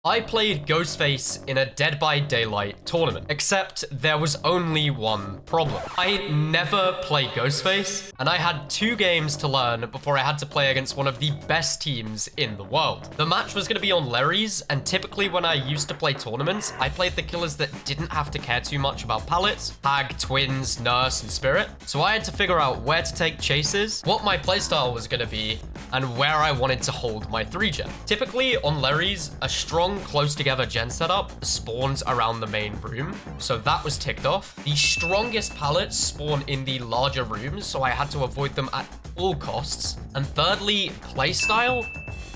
I played GhostFace in a Dead by Daylight tournament, except there was only one problem. I never play GhostFace, and I had 2 games to learn before I had to play against one of the best teams in the world. The match was going to be on Larry's, and typically when I used to play tournaments, I played the killers that didn't have to care too much about pallets, Hag, Twins, Nurse, and Spirit. So I had to figure out where to take chases, what my playstyle was going to be, and where I wanted to hold my 3-gen. Typically on Larry's, a strong close together gen setup spawns around the main room, so that was ticked off. The strongest pallets spawn in the larger rooms, so I had to avoid them at all costs. And thirdly, playstyle.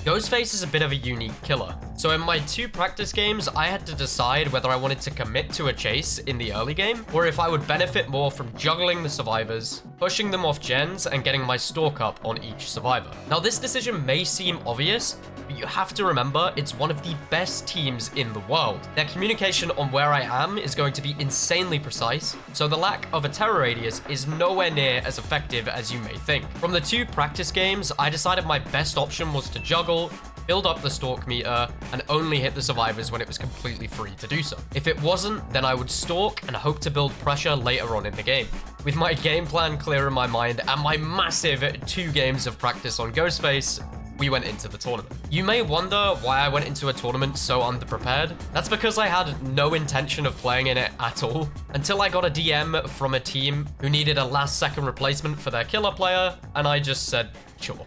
GhostFace is a bit of a unique killer. So in my 2 practice games, I had to decide whether I wanted to commit to a chase in the early game, or if I would benefit more from juggling the survivors, pushing them off gens, and getting my stalk up on each survivor. Now this decision may seem obvious, but you have to remember it's one of the best teams in the world. Their communication on where I am is going to be insanely precise, so the lack of a terror radius is nowhere near as effective as you may think. From the 2 practice games, I decided my best option was to juggle, build up the stalk meter, and only hit the survivors when it was completely free to do so. If it wasn't, then I would stalk and hope to build pressure later on in the game. With my game plan clear in my mind and my massive 2 games of practice on GhostFace, we went into the tournament. You may wonder why I went into a tournament so underprepared. That's because I had no intention of playing in it at all, until I got a DM from a team who needed a last-second replacement for their killer player, and I just said, sure.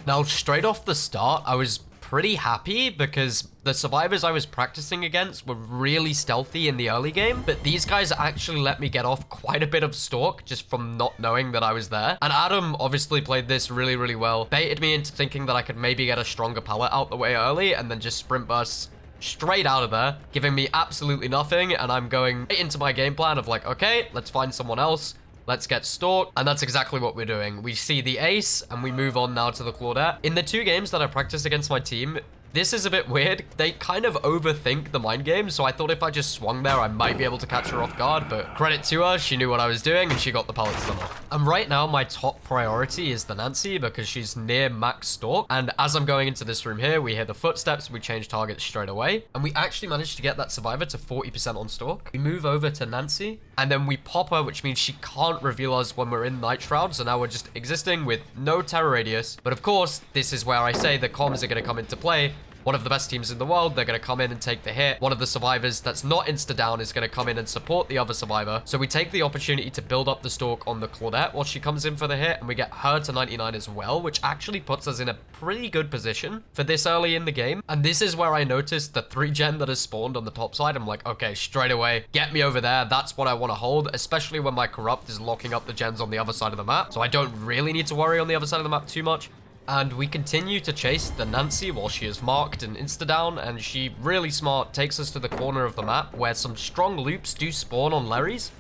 Now, straight off the start, I was pretty happy because the survivors I was practicing against were really stealthy in the early game, but these guys actually let me get off quite a bit of stalk just from not knowing that I was there. And Adam obviously played this really, really well, baited me into thinking that I could maybe get a stronger pallet out the way early and then just sprint burst straight out of there, giving me absolutely nothing. And I'm going right into my game plan of like, okay, let's find someone else. Let's get stalked, and that's exactly what we're doing. We see the ace, and we move on now to the Claudette. In the 2 games that I practiced against my team, this is a bit weird. They kind of overthink the mind game, so I thought if I just swung there, I might be able to catch her off guard, but credit to her, she knew what I was doing, and she got the pellets done off. And right now, my top priority is the Nancy, because she's near max stalk, and as I'm going into this room here, we hear the footsteps, we change targets straight away, and we actually managed to get that survivor to 40% on stalk. We move over to Nancy, and then we pop her, which means she can't reveal us when we're in Night Shroud, so now we're just existing with no terror radius. But of course, this is where I say the comms are going to come into play. One of the best teams in the world, they're going to come in and take the hit. One of the survivors that's not insta-down is going to come in and support the other survivor. So we take the opportunity to build up the stalk on the Claudette while she comes in for the hit, and we get her to 99 as well, which actually puts us in a pretty good position for this early in the game. And this is where I noticed the 3-gen that has spawned on the top side. I'm like, okay, straight away, get me over there. That's what I want to hold, especially when my corrupt is locking up the gens on the other side of the map. So I don't really need to worry on the other side of the map too much. And we continue to chase the Nancy while she is marked and insta-down, and she, really smart, takes us to the corner of the map where some strong loops do spawn on Larry's.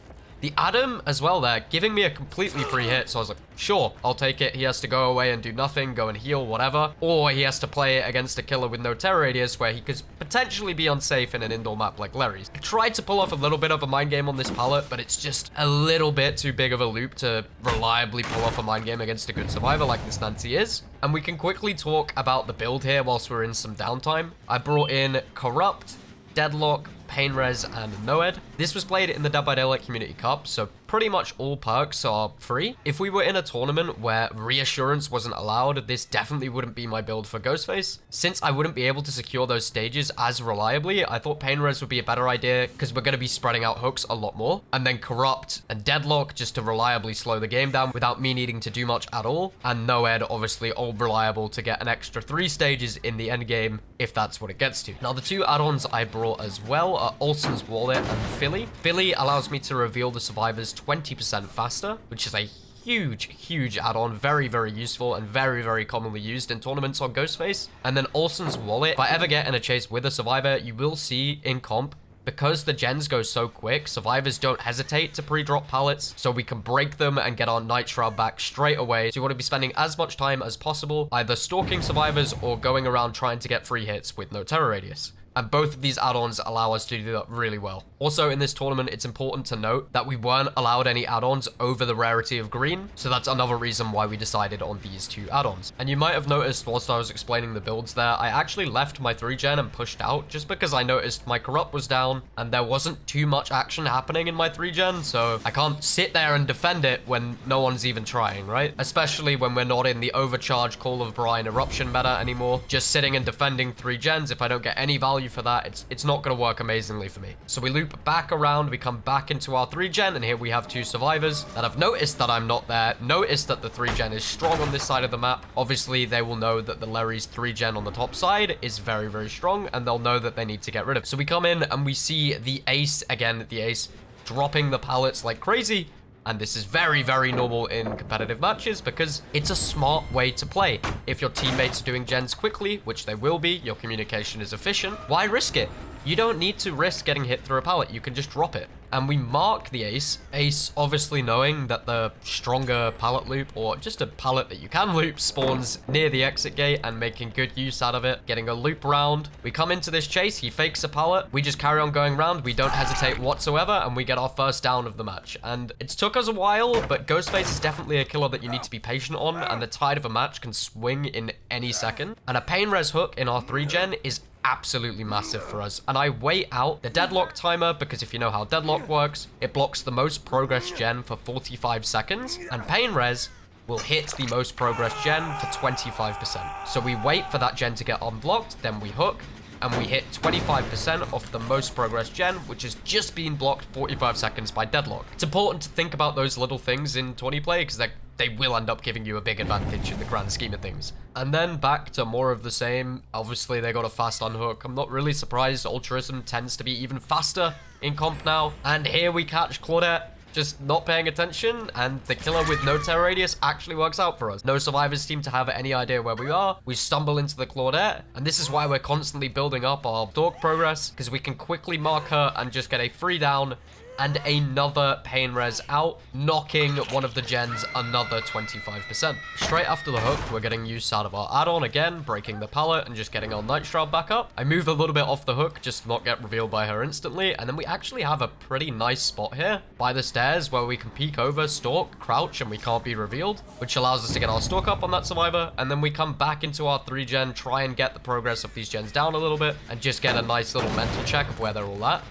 The Adam as well there, giving me a completely free hit, so I was like, sure, I'll take it. He has to go away and do nothing, go and heal, whatever. Or he has to play it against a killer with no terror radius where he could potentially be unsafe in an indoor map like Larry's. I tried to pull off a little bit of a mind game on this pallet, but it's just a little bit too big of a loop to reliably pull off a mind game against a good survivor like this Nancy is. And we can quickly talk about the build here whilst we're in some downtime. I brought in Corrupt, Deadlock, Pain Res, and Noed. This was played in the Dead by Daylight Community Cup, so pretty much all perks are free. If we were in a tournament where reassurance wasn't allowed, this definitely wouldn't be my build for GhostFace. Since I wouldn't be able to secure those stages as reliably, I thought Pain Res would be a better idea because we're going to be spreading out hooks a lot more. And then Corrupt and Deadlock just to reliably slow the game down without me needing to do much at all. And Noed, obviously, all reliable to get an extra 3 stages in the end game if that's what it gets to. Now, the 2 add-ons I brought as well are Olsen's Wallet and Philly. Philly allows me to reveal the survivors 20% faster, which is a huge add-on, very useful and very commonly used in tournaments on GhostFace. And then Olsen's Wallet, if I ever get in a chase with a survivor, you will see in comp, because the gens go so quick, survivors don't hesitate to pre-drop pallets, so we can break them and get our Night Shroud back straight away. So you want to be spending as much time as possible either stalking survivors or going around trying to get free hits with no terror radius. And both of these add-ons allow us to do that really well. Also, in this tournament, it's important to note that we weren't allowed any add-ons over the rarity of green, so that's another reason why we decided on these two add-ons. And you might have noticed whilst I was explaining the builds there, I actually left my 3-gen and pushed out just because I noticed my corrupt was down and there wasn't too much action happening in my 3-gen, so I can't sit there and defend it when no one's even trying, right? Especially when we're not in the overcharged Call of Brine eruption meta anymore. Just sitting and defending 3-gens, if I don't get any value for that, it's not going to work amazingly for me. So we loop back around, we come back into our 3-gen, and here we have two survivors that have noticed that I'm not there, noticed that the 3-gen is strong on this side of the map. Obviously, they will know that the Larry's 3-gen on the top side is very, very strong, and they'll know that they need to get rid of it. So we come in and we see the ace, again, the ace, dropping the pallets like crazy. And this is very, very normal in competitive matches because it's a smart way to play. If your teammates are doing gens quickly, which they will be, your communication is efficient, why risk it? You don't need to risk getting hit through a pallet. You can just drop it. And we mark the ace. Ace obviously knowing that the stronger pallet loop, or just a pallet that you can loop, spawns near the exit gate and making good use out of it. Getting a loop round. We come into this chase. He fakes a pallet. We just carry on going round. We don't hesitate whatsoever. And we get our first down of the match. And it took us a while, but GhostFace is definitely a killer that you need to be patient on. And the tide of a match can swing in any second. And a pain res hook in our 3-gen is absolutely massive for us. And I wait out the deadlock timer because if you know how deadlock works, it blocks the most progress gen for 45 seconds and pain res will hit the most progress gen for 25%. So we wait for that gen to get unblocked, then we hook and we hit 25% off the most progress gen, which has just been blocked 45 seconds by deadlock. It's important to think about those little things in 20 play because they will end up giving you a big advantage in the grand scheme of things. And then back to more of the same. Obviously, they got a fast unhook. I'm not really surprised. Altruism tends to be even faster in comp now. And here we catch Claudette just not paying attention, and the killer with no terror radius actually works out for us. No survivors seem to have any idea where we are. We stumble into the Claudette, and this is why we're constantly building up our stalk progress, because we can quickly mark her and just get a free down and another pain res out, knocking one of the gens another 25%. Straight after the hook, we're getting use out of our add-on again, breaking the pallet and just getting our Night Shroud back up. I move a little bit off the hook, just not get revealed by her instantly, and then we actually have a pretty nice spot here by the stairs where we can peek over, stalk, crouch, and we can't be revealed, which allows us to get our stalk up on that survivor, and then we come back into our 3-gen, try and get the progress of these gens down a little bit, and just get a nice little mental check of where they're all at.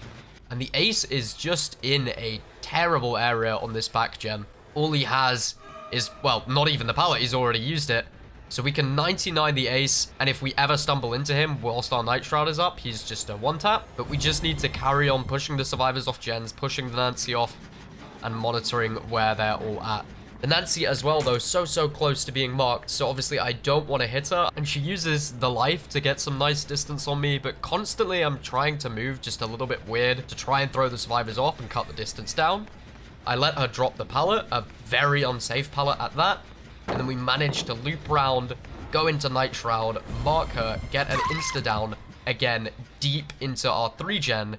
And the ace is just in a terrible area on this back gen. All he has is, well, not even the pallet, he's already used it. So we can 99 the ace, and if we ever stumble into him whilst our Night Shroud is up, he's just a one-tap. But we just need to carry on pushing the survivors off gens, pushing the Nancy off, and monitoring where they're all at. The Nancy as well, though, so close to being marked, so obviously I don't want to hit her, and she uses the life to get some nice distance on me, but constantly I'm trying to move just a little bit weird to try and throw the survivors off and cut the distance down. I let her drop the pallet, a very unsafe pallet at that, and then we manage to loop round, go into Night Shroud, mark her, get an insta-down, again, deep into our 3-gen,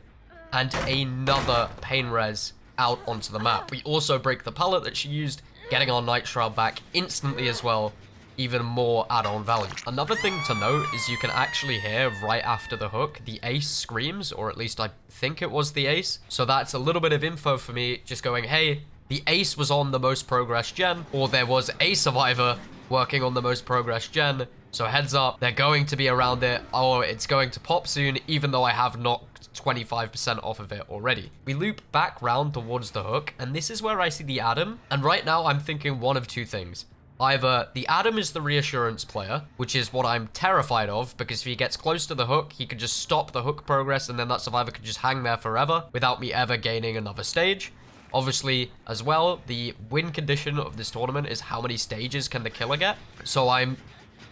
and another pain res out onto the map. We also break the pallet that she used, getting our Night Shroud back instantly as well, even more add-on value. Another thing to note is you can actually hear right after the hook, the ace screams, or at least I think it was the ace. So that's a little bit of info for me, just going, hey, the ace was on the most progress gen, or there was a survivor working on the most progress gen. So heads up, they're going to be around it. Oh, it's going to pop soon, even though I have knocked 25% off of it already. We loop back round towards the hook, and this is where I see the Adam. And right now I'm thinking one of two things. Either the Adam is the reassurance player, which is what I'm terrified of, because if he gets close to the hook, he could just stop the hook progress, and then that survivor could just hang there forever without me ever gaining another stage. Obviously, as well, the win condition of this tournament is how many stages can the killer get. So I'm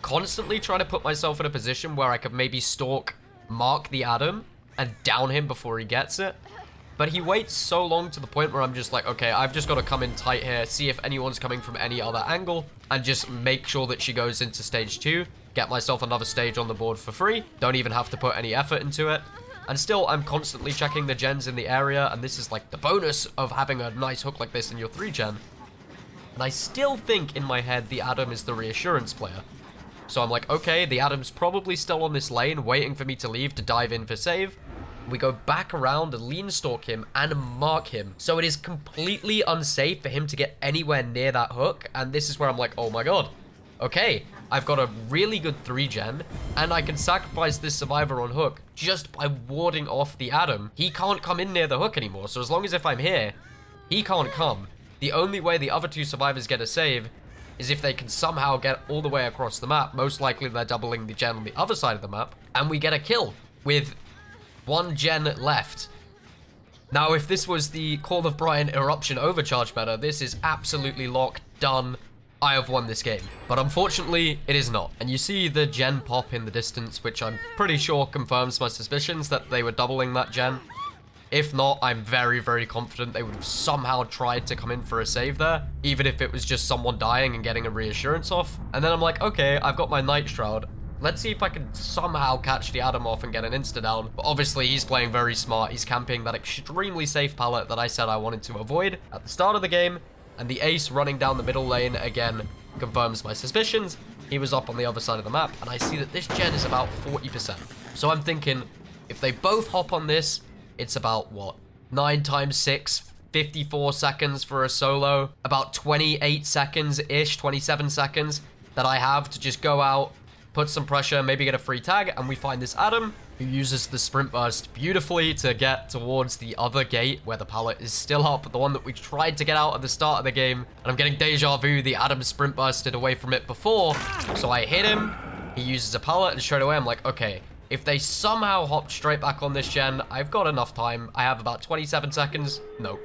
constantly trying to put myself in a position where I could maybe stalk, mark the Adam, and down him before he gets it. But he waits so long to the point where I'm just like, okay, I've just got to come in tight here, see if anyone's coming from any other angle, and just make sure that she goes into stage 2, get myself another stage on the board for free, don't even have to put any effort into it. And still, I'm constantly checking the gens in the area, and this is like the bonus of having a nice hook like this in your 3-gen. And I still think in my head the Adam is the reassurance player. So I'm like, okay, the Adam's probably still on this lane, waiting for me to leave to dive in for save. We go back around and lean stalk him and mark him. So it is completely unsafe for him to get anywhere near that hook. And this is where I'm like, oh my god. Okay, I've got a really good 3-gen, and I can sacrifice this survivor on hook just by warding off the Adam. He can't come in near the hook anymore, so as long as if I'm here, he can't come. The only way the other 2 survivors get a save is if they can somehow get all the way across the map. Most likely they're doubling the gen on the other side of the map, and we get a kill with 1 gen left. Now, if this was the Call of Brian Eruption Overcharge meta, this is absolutely locked, done. I have won this game. But unfortunately, it is not. And you see the gen pop in the distance, which I'm pretty sure confirms my suspicions that they were doubling that gen. If not, I'm very, very confident they would have somehow tried to come in for a save there, even if it was just someone dying and getting a reassurance off. And then I'm like, okay, I've got my Night Shroud. Let's see if I can somehow catch the Adam off and get an insta-down. But obviously, he's playing very smart. He's camping that extremely safe pallet that I said I wanted to avoid at the start of the game. And the ace running down the middle lane, again, confirms my suspicions. He was up on the other side of the map, and I see that this gen is about 40%. So I'm thinking, if they both hop on this, it's about, what, 9 times 6, 54 seconds for a solo. About 28 seconds-ish, 27 seconds that I have to just go out, put some pressure, maybe get a free tag, and we find this Adam, who uses the sprint burst beautifully to get towards the other gate where the pallet is still up, the one that we tried to get out at the start of the game. And I'm getting deja vu, the Adam sprint bursted away from it before, so I hit him, he uses a pallet, and straight away I'm like, okay, if they somehow hop straight back on this gen, I've got enough time. I have about 27 seconds. No.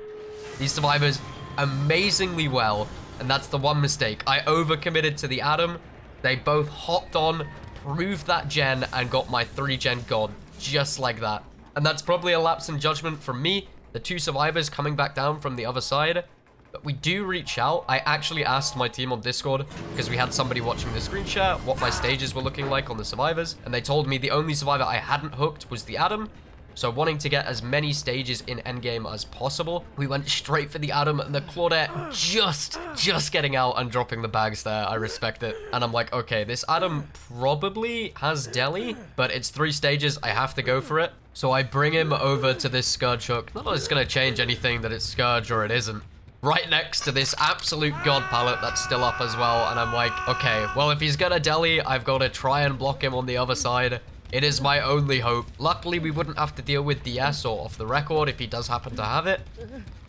These survivors amazingly well, and that's the one mistake. I overcommitted to the Adam. They both hopped on, proved that gen, and got my 3-gen god, just like that. And that's probably a lapse in judgment from me, the 2 survivors coming back down from the other side. But we do reach out. I actually asked my team on Discord, because we had somebody watching the screen share, what my stages were looking like on the survivors. And they told me the only survivor I hadn't hooked was the Adam. So wanting to get as many stages in endgame as possible, we went straight for the Adam, and the Claudette just getting out and dropping the bags there. I respect it. And I'm like, okay, this Adam probably has Deli, but it's 3 stages. I have to go for it. So I bring him over to this Scourge hook. Not that it's going to change anything that it's Scourge or it isn't. Right next to this absolute god pallet that's still up as well. And I'm like, okay, well, if he's gonna Deli, I've got to try and block him on the other side. It is my only hope. Luckily, we wouldn't have to deal with DS or off the record if he does happen to have it,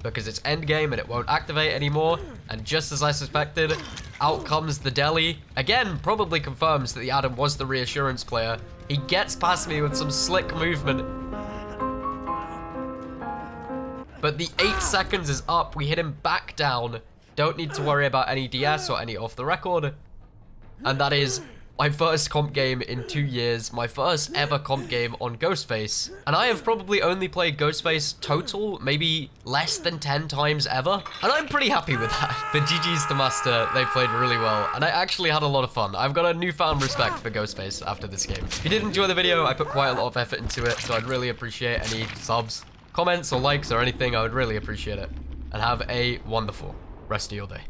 because it's endgame and it won't activate anymore. And just as I suspected, out comes the Deli. Again, probably confirms that the Adam was the reassurance player. He gets past me with some slick movement. But the 8 seconds is up. We hit him back down. Don't need to worry about any DS or any off the record. And that is my first comp game in 2 years, my first ever comp game on GhostFace. And I have probably only played GhostFace total, maybe less than 10 times ever. And I'm pretty happy with that. But GG's to Master, they played really well. And I actually had a lot of fun. I've got a newfound respect for GhostFace after this game. If you did enjoy the video, I put quite a lot of effort into it, so I'd really appreciate any subs, comments, or likes, or anything. I would really appreciate it. And have a wonderful rest of your day.